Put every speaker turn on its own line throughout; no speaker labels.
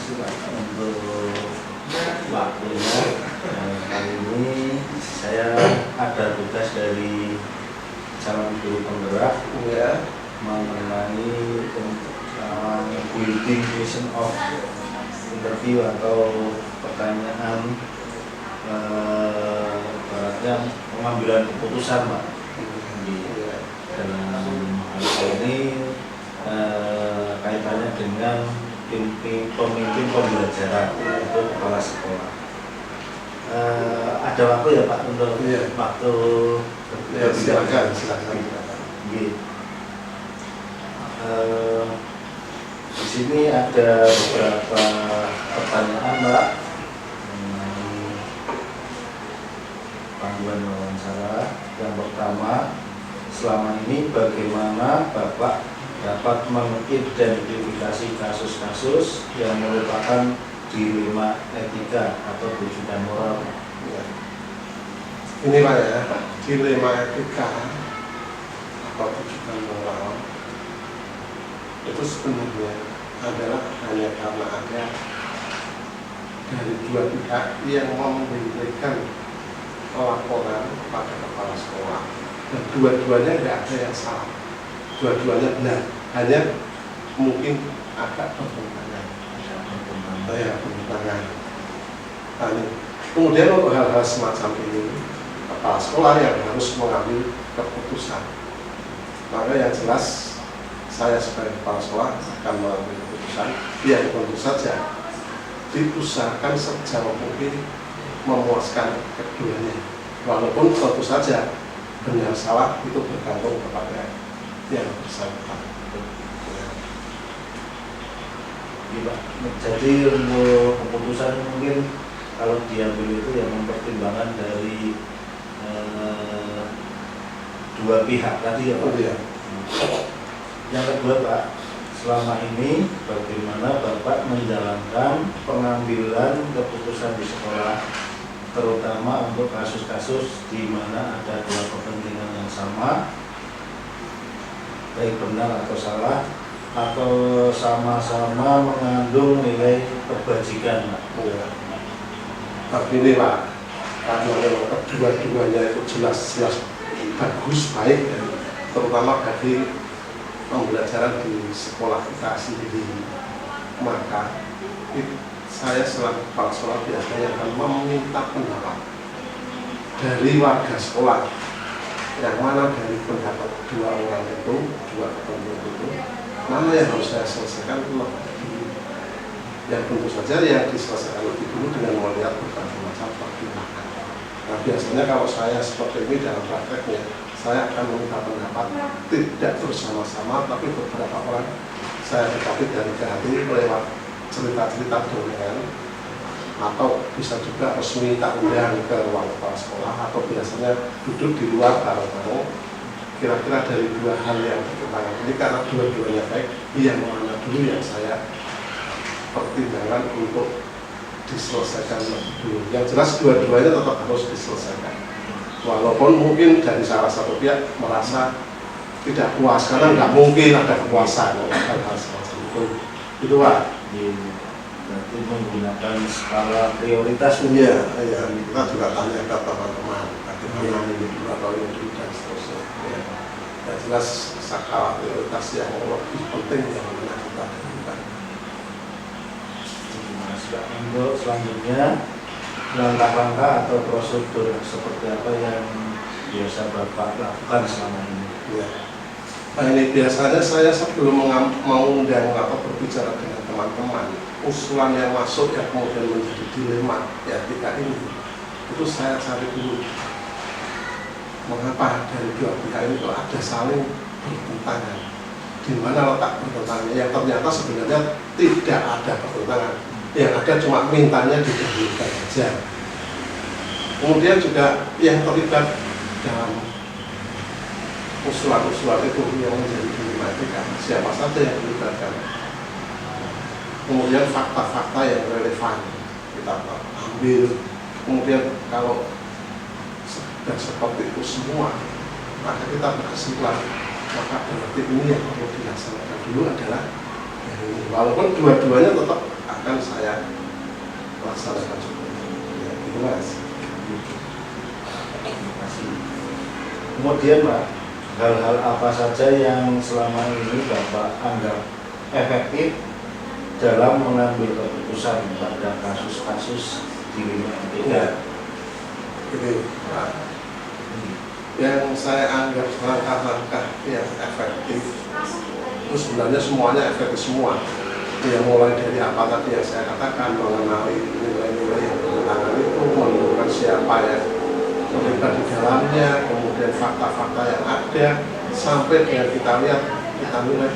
kasih Pak untuk waktunya. Kali ini saya ada tugas dari calon guru penggerak mengenai building question of interview atau pertanyaan baratnya pengambilan keputusan Pak. Dalam hal ini kaitannya dengan pemimpin pembelajaran untuk kepala sekolah. Ada waktu ya Pak untuk waktu
silakan.
Di sini ada beberapa pertanyaan Mbak mengenai panggilan wawancara. Yang pertama, selama ini bagaimana Bapak dapat mengidentifikasi kasus-kasus yang merupakan dilema etika atau rujukan moral?
Ini Pak ya, dilema etika atau rujukan moral itu sebenarnya adalah hanya karena ada dari dua pihak yang memberikan laporan kepada kepala sekolah dan dua-duanya tidak ada yang salah, dua-duanya benar, hanya mungkin agak bertentangan. Kemudian untuk hal-hal semacam ini kepala sekolah yang harus mengambil keputusan. Maka yang jelas saya sebagai kepala sekolah akan mengambil keputusan yang tentu saja diusahakan sejauh mungkin memuaskan keduanya, walaupun tentu saja benar salah itu bergantung kepada yang bersangkutan.
Jadi untuk keputusan mungkin kalau diambil itu yang mempertimbangkan dari dua pihak tadi ya Pak. Yang kedua Pak, selama ini bagaimana Bapak menjalankan pengambilan keputusan di sekolah, terutama untuk kasus-kasus di mana ada dua kepentingan yang sama, baik benar atau salah, atau sama-sama mengandung nilai kebajikan Pak?
Tapi ini Pak, karena kedua-duanya itu jelas bagus, baik, terutama bagi pembelajaran di sekolah kita sendiri, maka saya selaku kepala sekolah biasanya akan meminta pendapat dari warga sekolah, yang mana dari pendapat dua orang itu, dua kepentingan itu, mana yang harus saya selesaikan lebih dulu. Yang tentu saja yang diselesaikan lebih dulu dengan melihat berbagai macam pertimbangan. Nah biasanya kalau saya seperti ini dalam prakteknya, saya akan meminta pendapat tidak bersama-sama, tapi beberapa orang saya dekati dari hati lewat cerita-cerita dorongan, atau bisa juga resmi tak undang ke ruang kepala sekolah, atau biasanya duduk di luar bareng-bareng. Kira-kira dari dua hal yang bertentangan ini, karena dua-duanya baik, yang mana dulu yang saya pertimbangan untuk diselesaikan lebih dulu. Yang jelas dua-duanya tetap harus diselesaikan, walaupun mungkin dari salah satu pihak merasa tidak puas karena nggak mungkin ada kepuasan hal-hal semacam itu Pak.
Berarti menggunakan skala prioritas.
Iya, kita juga tanya ke teman-teman bagaimana ini atau ini dan seterusnya. Ya, jelas skala prioritas yang lebih penting yang mana kita lakukan.
Untuk selanjutnya, langkah-langkah atau prosedur seperti apa yang biasa Bapak lakukan selama ini?
Ya. Nah ini biasanya saya sebelum mau undang atau berbicara dengan teman-teman, usulan yang masuk yang kemudian menjadi dilema ya etika ini, itu saya cari dulu mengapa dari dua pihak ini kok ada saling bertentangan, di mana letak bertentangannya, yang ternyata sebenarnya tidak ada bertentangan, yang ada cuma mintanya didahulukan saja. Kemudian juga yang terlibat dalam usulan-usulan itu yang menjadi dilematika, siapa saja yang dilibatkan. Kemudian fakta-fakta yang relevan kita ambil. Kemudian kalau sudah seperti itu semua, maka kita berkesimpulan, maka berarti ini yang perlu dilaksanakan dulu adalah Walaupun dua-duanya tetap akan saya laksanakan juga. Ya, gitu Mas.
Terima kasih. Kemudian Pak, hal-hal apa saja yang selama ini Bapak anggap efektif dalam mengambil keputusan pada kasus-kasus di lingkungan MTK?
Ya, gitu. Nah, yang saya anggap langkah-langkah yang efektif itu sebenarnya semuanya efektif semua. Ya, mulai dari apa tadi yang saya katakan, mengenali nilai-nilai yang bertentangan itu, menentukan siapa yang terlibat di dalamnya, kemudian fakta-fakta yang ada, sampai dengan kita lihat, kita nilai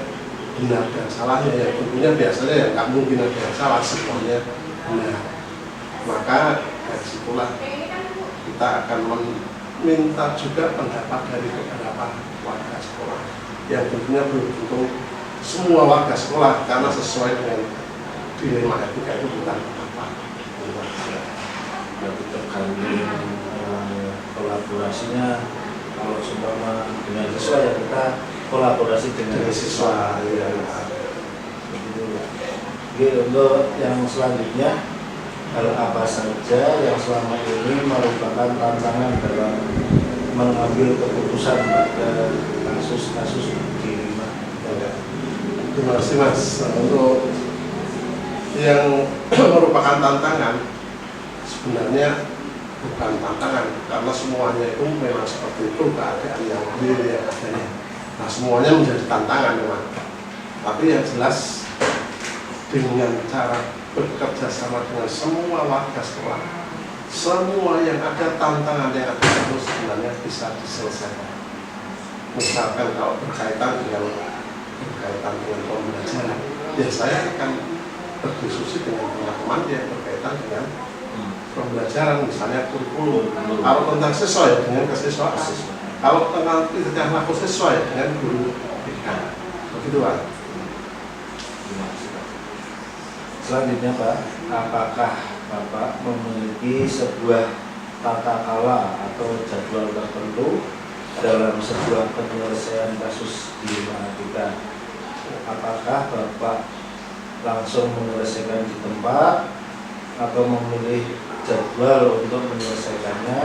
benar dan salahnya. Ya tentunya biasanya yang nggak mungkin ada yang salah, semuanya benar. Maka dari situlah kita akan meminta juga pendapat dari beberapa warga sekolah yang tentunya belum tentu semua warga sekolah, karena sesuai dengan dilema etika itu bukan apa.
Berarti tergantung kolaborasinya. Kalau seumpama dengan siswa ya kita kolaborasi dengan siswa.
Ya.
Begitu ya. Oke, untuk yang selanjutnya, hal apa saja yang selama ini merupakan tantangan dalam mengambil keputusan pada kasus-kasus di lima?
Terima kasih Mas. Untuk yang merupakan tantangan sebenarnya bukan tantangan, karena semuanya itu memang seperti itu, keadaan yang real yang adanya. Nah, semuanya menjadi tantangan memang. Tapi yang jelas dengan cara bekerja sama dengan semua warga sekolah, semua yang ada tantangan yang ada itu sebenarnya bisa diselesaikan. Misalkan kalau berkaitan dengan pembelajaran, ya saya akan berdiskusi dengan teman-teman yang berkaitan dengan pembelajaran, misalnya kurikulum. Kalau tentang siswa ya dengan kesiswaan, kalau tentang tindakan laku siswa ya dengan guru BK. Begitu Pak.
Selanjutnya Pak, apakah Bapak memiliki sebuah tata kelola atau jadwal tertentu dalam sebuah penyelesaian kasus di lingkungan kita? Apakah Bapak langsung menyelesaikan di tempat atau memilih jadwal untuk menyelesaikannya?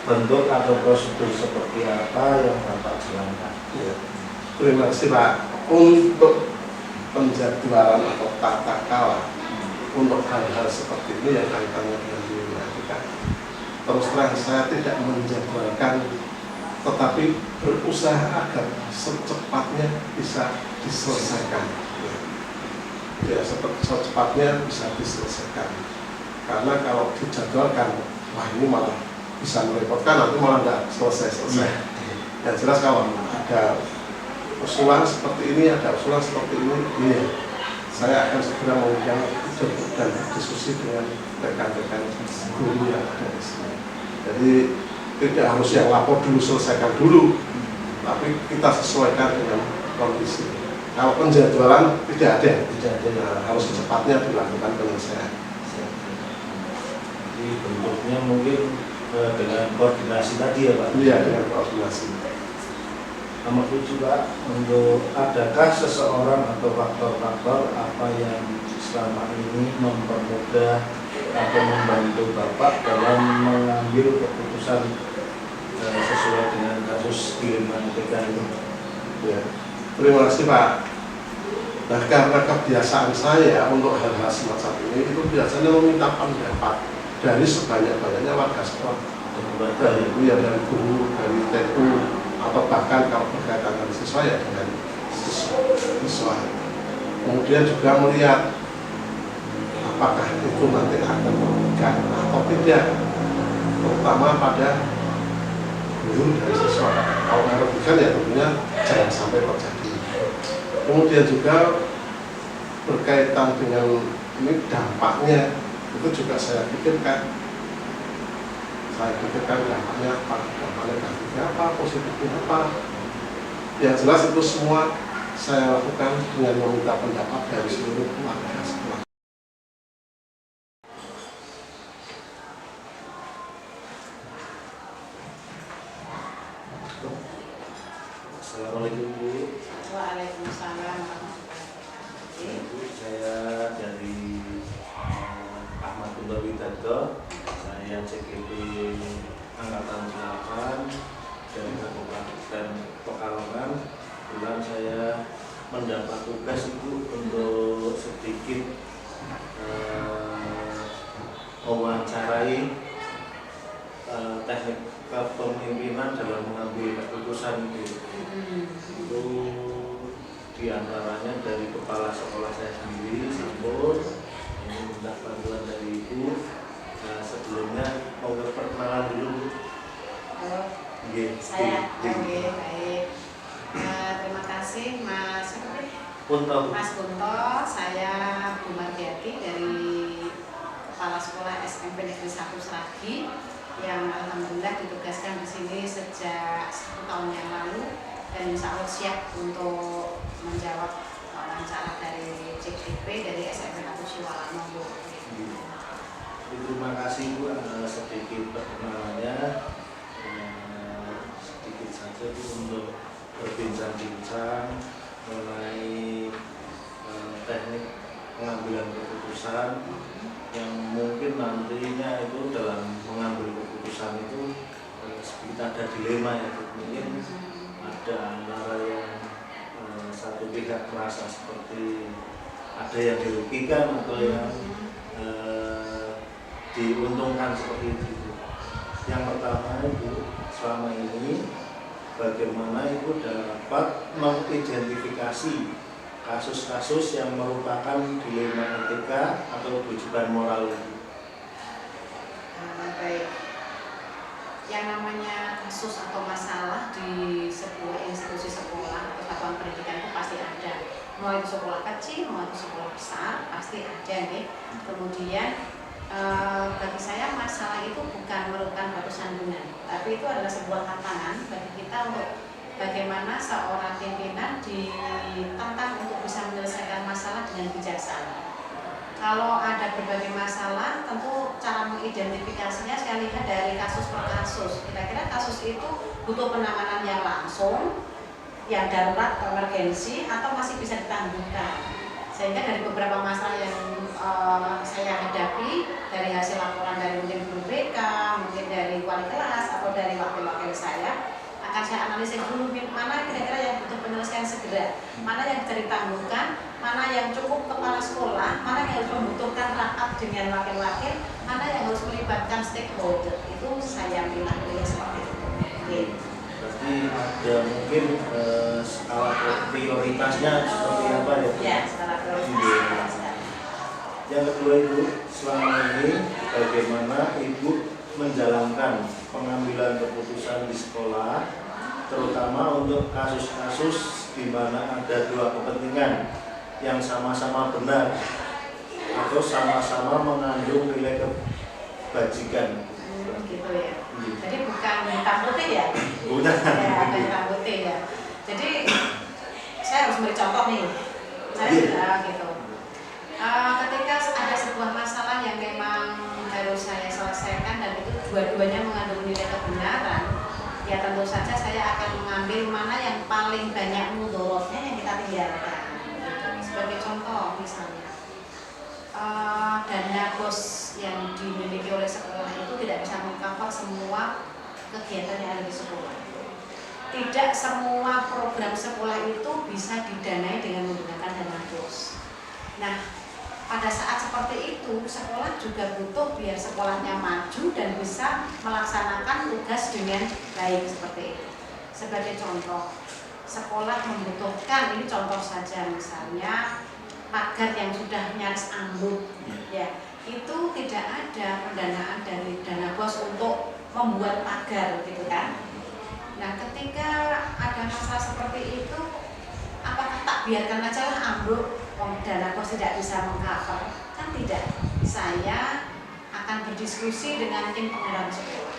Bentuk atau prosedur seperti apa yang Bapak jalankan?
Ya. Terima kasih Pak. Untuk penjadwalan atau tata kelola untuk hal-hal seperti ini yang kaitannya dengan dinamika, terus terang saya tidak menjadwalkan, tetapi berusaha agar secepatnya bisa diselesaikan. Ya, secepatnya bisa diselesaikan. Karena kalau dijadwalkan, wah ini malah bisa merepotkan, nanti malah tidak selesai-selesai. Yang jelas kalau ada usulan seperti ini, ada usulan seperti ini, saya akan segera mengundang dan berdiskusi dengan rekan-rekan guru yang ada di sini. Jadi tidak harus yang lapor dulu, selesaikan dulu, tapi kita sesuaikan dengan kondisi. Kalau penjadwalan tidak ada, harus secepatnya dilakukan penyelesaian.
Jadi bentuknya mungkin dengan koordinasi tadi ya Pak?
Iya, dengan koordinasi.
Nomor 7 Pak, untuk adakah seseorang atau faktor-faktor apa yang selama ini mempermudah atau membantu Bapak dalam mengambil keputusan sesuai dengan kasus di lingkungan MTK ini?
Ya. Terima kasih Pak. Nah, karena kebiasaan saya untuk hal-hal semacam ini itu biasanya meminta pendapat dari sebanyak-banyaknya warga sekolah, dari guru, dari TU, atau bahkan kalau berkaitan dengan siswa ya dengan siswa. Kemudian juga melihat apakah itu nanti akan merugikan atau tidak, terutama pada guru dan siswa. Kalau merugikan ya tentunya jangan sampai terjadi. Kemudian juga berkaitan dengan ini dampaknya, itu juga saya pikirkan dampaknya apa, dampak negatifnya apa, positifnya apa. Yang jelas itu semua saya lakukan dengan meminta pendapat dari seluruh warga sekolah.
Assalamualaikum Bu.
Waalaikumsalam warahmatullahi
saya dari Ahmad Guntur Widarto, saya CGP Angkatan 8 dari Kabupaten Pekalongan. Kebetulan saya mendapat tugas itu untuk sedikit mewawancarai teknik kepemimpinan dalam mengambil keputusan itu diantaranya dari kepala sekolah saya sendiri, Sampur. Ini minta bantuan dari Ibu. Sebelumnya mau perkenalan dulu.
Halo, saya baik. Terima kasih Mas
Kunto.
Mas Kunto. Saya Bu Margiati dari Kepala Sekolah SMP Negeri 1 Sragi yang alhamdulillah ditugaskan di sini sejak 1 tahun yang lalu dan insya Allah siap untuk menjawab wawancara dari CGP dari SMP 1 Siwalano.
Terima kasih Bu, sedikit perkenalannya, sedikit saja Bu untuk berbincang-bincang mengenai teknik pengambilan keputusan yang mungkin nantinya itu dalam mengambil keputusan itu sedikit ada dilema ya Bu. Mungkin ada antara yang satu pihak merasa seperti ada yang dirugikan atau yang diuntungkan seperti itu. Yang pertama itu selama ini bagaimana itu dapat mengidentifikasi kasus-kasus yang merupakan dilema etika atau kewajiban moral itu.
Baik. Yang namanya kasus atau masalah di sebuah institusi sekolah atau satuan pendidikan itu pasti ada. Mau itu sekolah kecil, mau itu sekolah besar, pasti ada nih. Kemudian bagi saya masalah itu bukan merupakan batu sandungan, tapi itu adalah sebuah tantangan bagi kita untuk bagaimana seorang pimpinan ditantang untuk bisa menyelesaikan masalah dengan bijaksana. Kalau ada berbagai masalah, tentu cara mengidentifikasinya saya lihat dari kasus per kasus. Kira-kira kasus itu butuh penanganan yang langsung, yang darurat, emergensi, atau masih bisa ditangguhkan. Sehingga dari beberapa masalah yang saya hadapi dari hasil laporan dari mungkin guru BK, mungkin dari wali kelas atau dari wakil-wakil saya, akan saya analisis dulu mana kira-kira yang butuh penyelesaian segera, mana yang bisa ditangguhkan, mana yang cukup kepala sekolah, mana yang harus membutuhkan rapat dengan wakil-wakil, mana yang harus melibatkan stakeholder. Itu saya pilih seperti itu. Okay.
Berarti ada mungkin skala prioritasnya seperti apa ya?
Ya, skala prioritas.
Yang kedua itu, selama ini bagaimana Ibu menjalankan pengambilan keputusan di sekolah, terutama untuk kasus-kasus di mana ada dua kepentingan yang sama-sama benar atau sama-sama mengandung nilai kebajikan.
Gitu ya. Jadi bukan hitam putih ya?
Bukan.
Ya, bukan hitam putih ya. Jadi saya harus beri contoh nih. Saya gitu. Ketika ada sebuah masalah yang memang harus saya selesaikan dan itu dua-duanya mengandung nilai kebenaran, ya tentu saja saya akan mengambil mana yang paling banyak mudorotnya yang kita tinggalkan. Gitu. Sebagai contoh misalnya, dana BOS yang dimiliki oleh sekolah itu tidak bisa mengcover semua kegiatan yang ada di sekolah. Tidak semua program sekolah itu bisa didanai dengan menggunakan dana BOS. Nah, pada saat seperti itu, sekolah juga butuh biar sekolahnya maju dan bisa melaksanakan tugas dengan baik seperti itu. Sebagai contoh, sekolah membutuhkan, ini contoh saja misalnya, pagar yang sudah nyaris ambruk, ya, itu tidak ada pendanaan dari dana BOS untuk membuat pagar, gitu kan? Nah, ketika ada masalah seperti itu, apakah tak biarkan aja lah ambruk? Dana BOS tidak bisa mengcover, kan tidak. Saya akan berdiskusi dengan tim penggerak sekolah.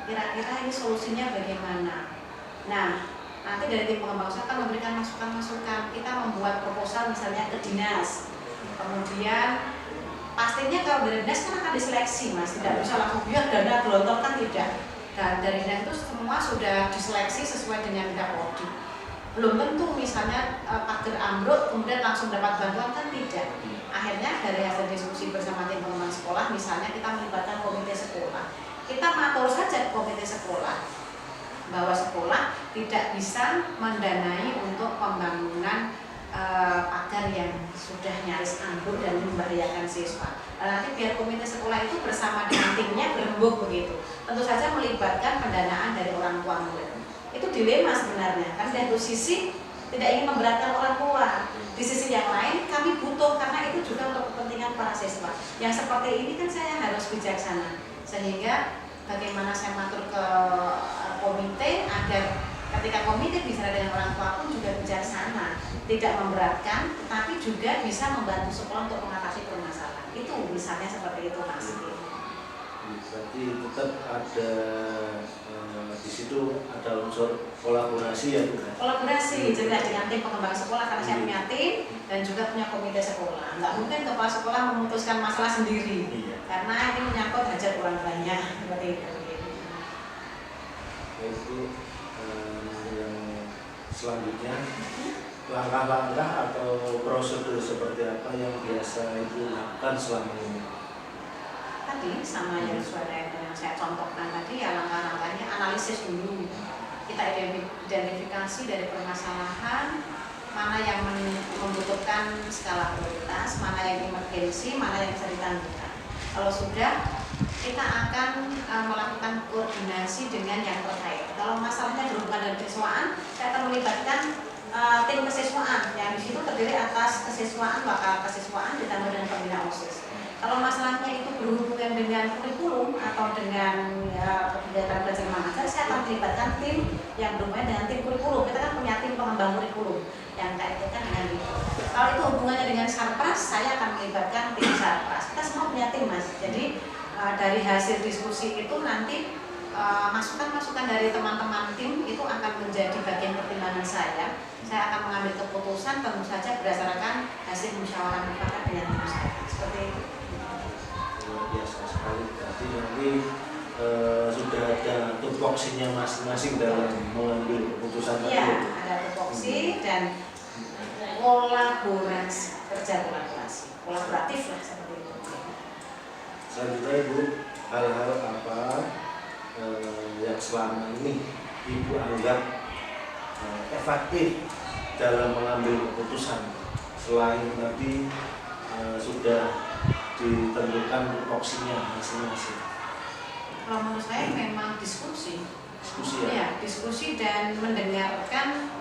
Kira-kira ini solusinya bagaimana? Nah, nanti dari tim pengembang usaha akan memberikan masukan-masukan. Kita membuat proposal misalnya ke dinas. Kemudian pastinya kalau dari dinas kan akan diseleksi, Mas. Tidak bisa langsung biar dana gelontorkan, tidak. Dan dari dinas itu semua sudah diseleksi sesuai dengan Kapolri. Belum tentu misalnya pagar ambruk kemudian langsung dapat bantuan, kan tidak. Akhirnya dari hasil diskusi bersama tim pengembangan sekolah, misalnya kita melibatkan komite sekolah, kita matur saja komite sekolah bahwa sekolah tidak bisa mendanai untuk pembangunan pagar yang sudah nyaris ambruk dan membahayakan siswa. Nanti biar komite sekolah itu bersama dengan timnya berembuk begitu. Tentu saja melibatkan pendanaan dari orang tua murid. Itu dilema sebenarnya, kan di satu sisi tidak ingin memberatkan orang tua, di sisi yang lain kami butuh karena itu juga untuk kepentingan para siswa. Yang seperti ini kan saya harus bijaksana, sehingga bagaimana saya matur ke komite agar ketika komite bicara dengan orang tua pun juga bijaksana, tidak memberatkan, tapi juga bisa membantu sekolah untuk mengatasi permasalahan. Itu misalnya seperti itu, Mas.
Berarti tetap ada di situ ada unsur kolaborasi ya, Bu?
Kolaborasi jelas dengan tim pengembang sekolah, karena saya punya tim dan juga punya komite sekolah. Nggak mungkin kepala sekolah memutuskan masalah sendiri, karena ini menyangkut hajat orang banyak seperti itu.
Itu yang selanjutnya langkah-langkah atau prosedur seperti apa yang biasa Ibu lakukan selama ini?
Tadi sama yang saya contohkan tadi, ya langkah-langkahnya analisis dulu. Kita identifikasi dari permasalahan, mana yang membutuhkan skala prioritas, mana yang emergensi, mana yang bisa ditangguhkan. Kalau sudah, kita akan melakukan koordinasi dengan yang terkait. Kalau masalahnya berhubungan dengan kesiswaan, saya akan melibatkan tim kesiswaan yang di situ terdiri atas kesiswaan, bakal kesiswaan ditambah dengan pembina OSIS. Kalau masalahnya itu berhubungan dengan kurikulum atau dengan kegiatan belajar mengajar, saya akan melibatkan tim yang berhubungan dengan tim kurikulum. Kita kan punya tim pengembang kurikulum yang kaitannya dengan itu. Kalau itu hubungannya dengan Sarpras, saya akan melibatkan tim Sarpras. Kita semua punya tim, Mas. Jadi dari hasil diskusi itu nanti masukan-masukan dari teman-teman tim itu akan menjadi bagian pertimbangan saya. Saya akan mengambil keputusan tentu saja berdasarkan hasil musyawarah mufakat dengan tim saya. Seperti itu.
Luar biasa sekali. Berarti nanti sudah ada tupoksinya masing-masing dalam mengambil keputusan tadi.
Iya, ada tupoksi dan kolaborasi, kerja kolaboratif lah seperti itu.
Selanjutnya Ibu, hal-hal apa yang selama ini Ibu anggap efektif dalam mengambil keputusan selain tadi sudah ditentukan tupoksinya masing-masing?
Kalau menurut saya memang diskusi
ya?
Ya, diskusi dan mendengarkan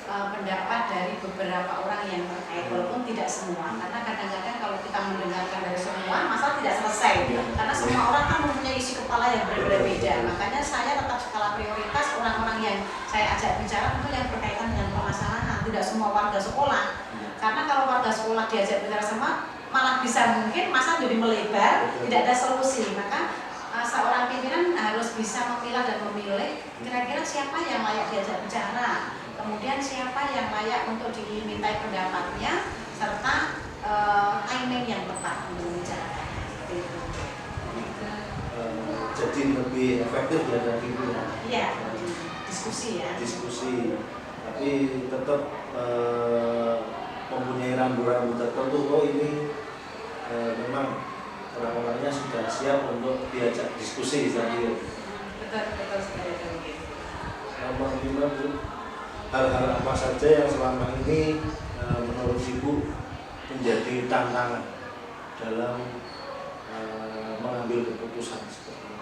pendapat dari beberapa orang yang terkait, walaupun tidak semua, karena kadang-kadang kalau kita mendengarkan dari semua, masalah tidak selesai, karena semua orang kan mempunyai isi kepala yang berbeda-beda. Makanya saya tetap skala prioritas orang-orang yang saya ajak bicara tentu yang berkaitan dengan permasalahan, tidak semua warga sekolah, karena kalau warga sekolah diajak bicara sama, malah bisa mungkin masalah jadi melebar, tidak ada solusi. Maka seorang pimpinan harus bisa memilah dan memilih kira-kira siapa yang layak diajak bicara, kemudian siapa yang layak untuk dimintai pendapatnya, serta timing yang tepat untuk membicarakan.
Jadi lebih efektif ya dari Ibu ya?
Iya, diskusi ya.
Diskusi, tapi tetap mempunyai rambu-rambu tertentu. Oh ini memang orang-orangnya sudah siap untuk diajak diskusi tadi.
Betul sekali.
Nomor 5 Bu, hal-hal apa saja yang selama ini menurut Ibu menjadi tantangan dalam mengambil keputusan seperti ini?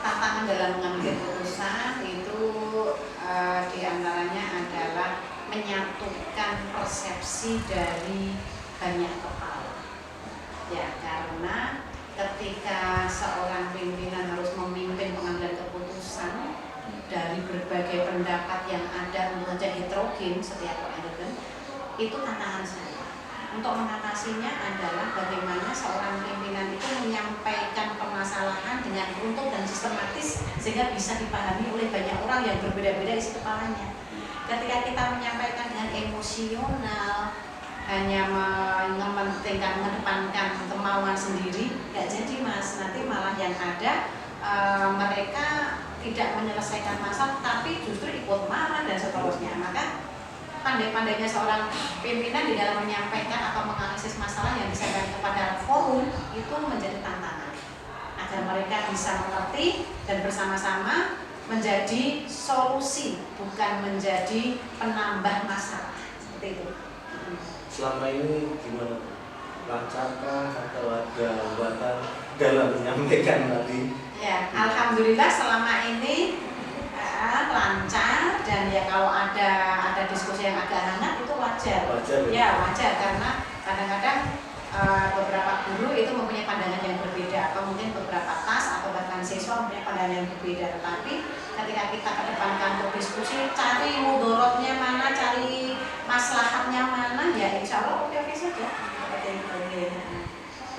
Tantangan dalam mengambil keputusan itu diantaranya adalah menyatukan persepsi dari banyak kepala. Ya, karena ketika seorang pimpinan harus memimpin pengambilan keputusan dari berbagai pendapat yang ada, tentu saja heterogen setiap elemen, itu tantangan saya. Untuk mengatasinya adalah bagaimana seorang pimpinan itu menyampaikan permasalahan dengan runtut dan sistematis sehingga bisa dipahami oleh banyak orang yang berbeda-beda isi kepalanya. Ketika kita menyampaikan dengan emosional, hanya mementingkan, mengedepankan kemauan sendiri, nggak jadi Mas. Nanti malah yang ada mereka tidak menyelesaikan masalah, tapi justru ikut marah dan seterusnya. Maka pandai-pandainya seorang pimpinan di dalam menyampaikan atau menganalisis masalah yang disampaikan kepada forum itu menjadi tantangan agar mereka bisa mengerti dan bersama-sama menjadi solusi, bukan menjadi penambah masalah. Seperti itu.
Selama ini gimana? Lancarkah atau ada hambatan dalam menyampaikan tadi?
Ya, alhamdulillah selama ini lancar, dan ya kalau ada diskusi yang agak hangat itu wajar.
Wajar
Ya wajar, karena kadang-kadang beberapa guru itu mempunyai pandangan yang berbeda, atau mungkin beberapa tas atau bahkan siswa mempunyai pandangan yang berbeda. Tetapi ketika kita kedepankan untuk diskusi, cari mudorotnya mana, cari maslahatnya mana, ya insya Allah oke-oke saja. Seperti itu.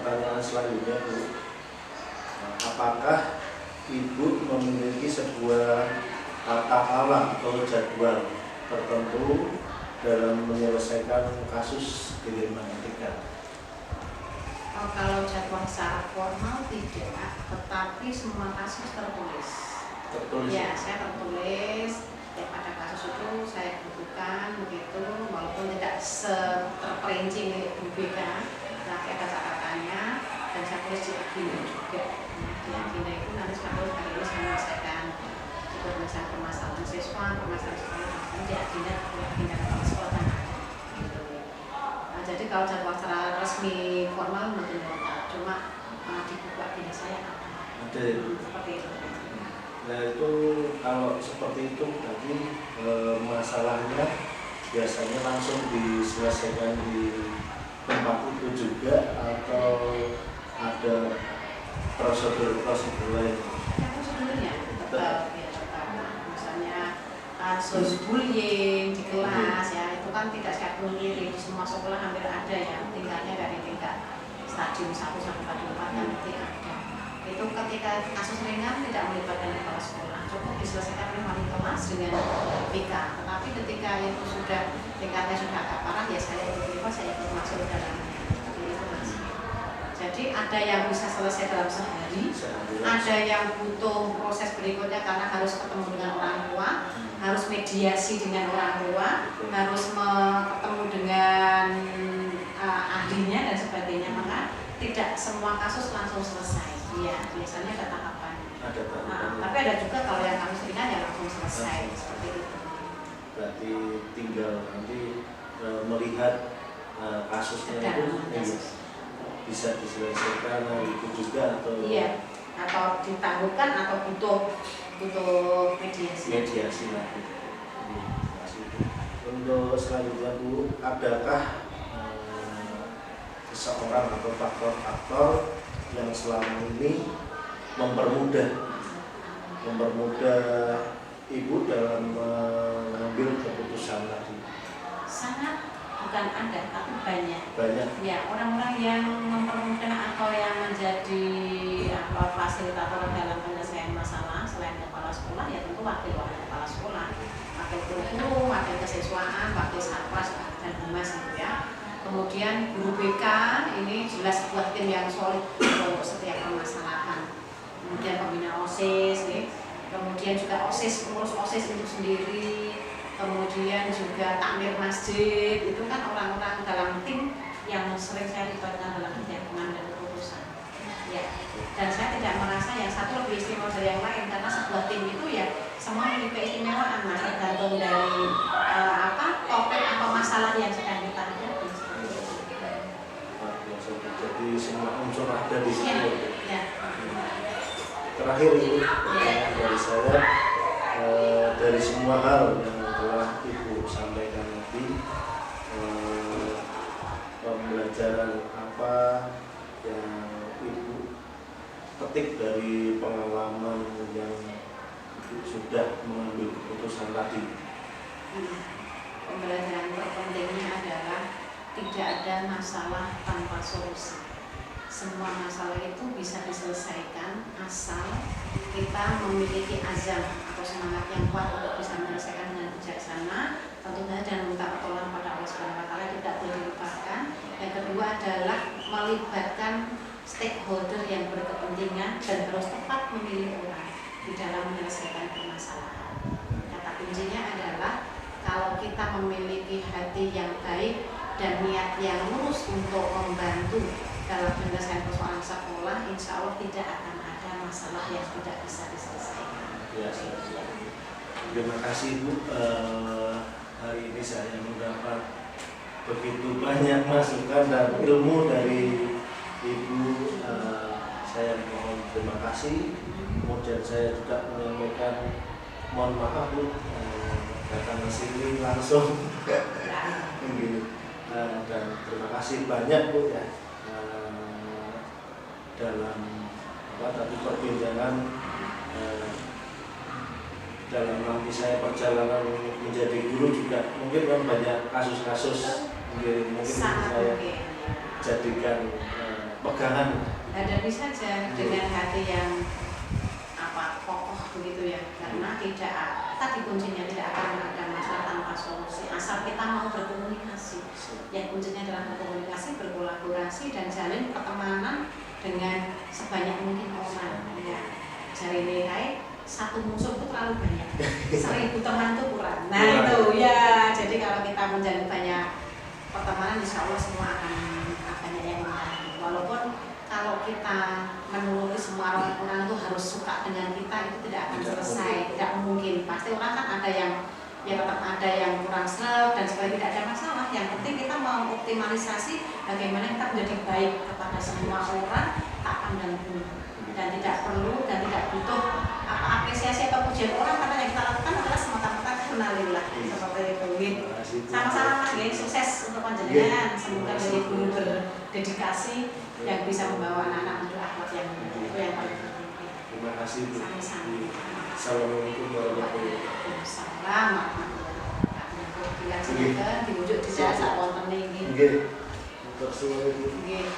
Pertanyaan selanjutnya, Bu, apakah Ibu memiliki sebuah tata ala atau jadwal tertentu dalam menyelesaikan kasus dilema etika?
Kalau jadwal secara formal tidak, tetapi semua kasus tertulis.
Tertulis?
Ya, saya tertulis. Ya, pada kasus itu saya butuhkan begitu, walaupun tidak terperinci milik BPK, tapi ada catatannya, dan saya tulis di agenda juga. Di agenda itu nanti saya tulis hari ini saya menyelesaikan penyelesaian permasalahan siswa, permasalahan sekolah, dan di agenda sekolah dan ada. Gitu. Nah, jadi kalau jadwal secara resmi formal mungkin lengkap, cuma di buku agenda saya
Ada.
seperti itu.
Nah itu kalau seperti itu berarti masalahnya biasanya langsung diselesaikan di tempat itu juga atau ada prosedur lain?
Ya, prosedurnya tetap ya tetap. Misalnya kasus bullying di kelas ya, itu kan tidak saya pungkiri di semua sekolah hampir ada ya, tingkatnya dari tingkat stadium 1 sampai stadium 4 kan nanti ada. Itu ketika kasus ringan tidak melibatkan kepala sekolah, cukup diselesaikan oleh wali kelas dengan BK. Tetapi ketika itu sudah tingkatnya sudah agak parah, ya saya ikut masuk dalam itu mas. Jadi ada yang bisa selesai dalam sehari, ada yang butuh proses berikutnya karena harus ketemu dengan orang tua, harus mediasi dengan orang tua, harus ketemu dengan ahlinya dan sebagainya. Maka tidak semua kasus langsung selesai. Iya, biasanya ada tahapan.
Ada tahapan.
Tapi ada juga kalau yang kasus ringan yang langsung selesai seperti itu.
Berarti tinggal nanti melihat kasusnya itu bisa diselesaikan itu juga atau
iya, atau ditangguhkan atau butuh mediasi.
Mediasi lagi. Untuk selanjutnya Bu, adakah seseorang atau faktor-faktor yang selama ini mempermudah Ibu dalam mengambil keputusan tadi?
Sangat, bukan ada, tapi banyak.
Banyak.
Ya, orang-orang yang mempermudah atau yang menjadi fasilitator dalam penyelesaian masalah selain kepala sekolah, ya tentu wakil kepala sekolah, wakil guru, wakil kesiswaan, wakil satpas dan humas gitu ya. Kemudian guru BK ini jelas buat tim yang solid untuk setiap permasalahan. Kemudian pembina OSIS, nih. Kemudian juga OSIS, pengurus OSIS itu sendiri. Kemudian juga takmir masjid, itu kan orang-orang dalam tim yang sering saya libatkan dalam kegiatan pengambilan keputusan. Ya. Dan saya tidak merasa yang satu lebih istimewa dari yang lain, karena sebuah tim itu ya semua memiliki keistimewaan, mas, tergantung dari topik atau masalah yang sedang kita hadapi.
Jadi semua unsur ada di situ.
Ya.
Terakhir ini dari saya, dari semua hal yang telah Ibu sampaikan tadi, pembelajaran apa yang Ibu petik dari pengalaman yang Ibu sudah mengambil keputusan tadi?
Pembelajaran terpentingnya adalah tidak ada masalah tanpa solusi. Semua masalah itu bisa diselesaikan asal kita memiliki azam atau semangat yang kuat untuk bisa menyelesaikan dengan bijaksana, tentunya dan minta pertolongan pada Allah Subhanahu wa Ta'ala, tidak boleh dilupakan. Yang kedua adalah melibatkan stakeholder yang berkepentingan dan harus tepat memilih orang. di dalam menyelesaikan permasalahan. Kata kuncinya adalah kalau kita memiliki hati yang baik dan niat yang lurus untuk membantu dalam penyelesaian persoalan sekolah, insya Allah tidak akan ada masalah yang tidak bisa diselesaikan.
Ya, terima kasih Bu. Hari ini saya mendapat begitu banyak masukan dan ilmu dari Ibu. Saya mohon terima kasih. Kemudian saya juga menyampaikan mohon maaf Bu, datang ke sini langsung. Dan terima kasih banyak Bu ya dalam tadi perbincangan dalam nanti saya perjalanan menjadi guru juga mungkin kan banyak kasus-kasus mungkin saya jadikan pegangan.
Hadapi saja dengan hati yang kokoh begitu ya, karena tidak tadi kuncinya tidak akan ada masalah tanpa solusi asal kita mau berkomunikasi. Yang kuncinya adalah berkomunikasi, berkolaborasi dan jalin pertemanan dengan sebanyak mungkin orang. Ya, jalin nilai satu musuh itu terlalu banyak, 1000 teman itu kurang. Nah itu ya, jadi kalau kita menjalin banyak pertemanan, insya Allah semua akan banyak yang mengalami. Walaupun kalau kita menurut semua orang itu harus suka dengan kita, itu tidak akan selesai, tidak mungkin. Pasti orang kan ada yang ya tetap ada yang kurang serap dan sebagainya, tidak ada masalah. Yang penting kita mau optimalisasi bagaimana kita menjadi baik kepada semua orang, tak pandang bulu, dan tidak perlu dan tidak butuh apresiasi atau pujian orang, karena yang kita lakukan adalah semata-mata kenalillah seperti itu. Sama-sama Mas, sukses untuk panjenengan. Semoga jadi guru berdedikasi yang bisa membawa anak-anak menuju akhlak yang itu yang paling penting.
Terima kasih Bu.
Sama-sama.
Assalamualaikum warahmatullahi wabarakatuh.
Assalamualaikum warahmatullahi wabarakatuh. Diwujud di jasa wonten niki.
Nggih. Untuk seluruh
Nggih.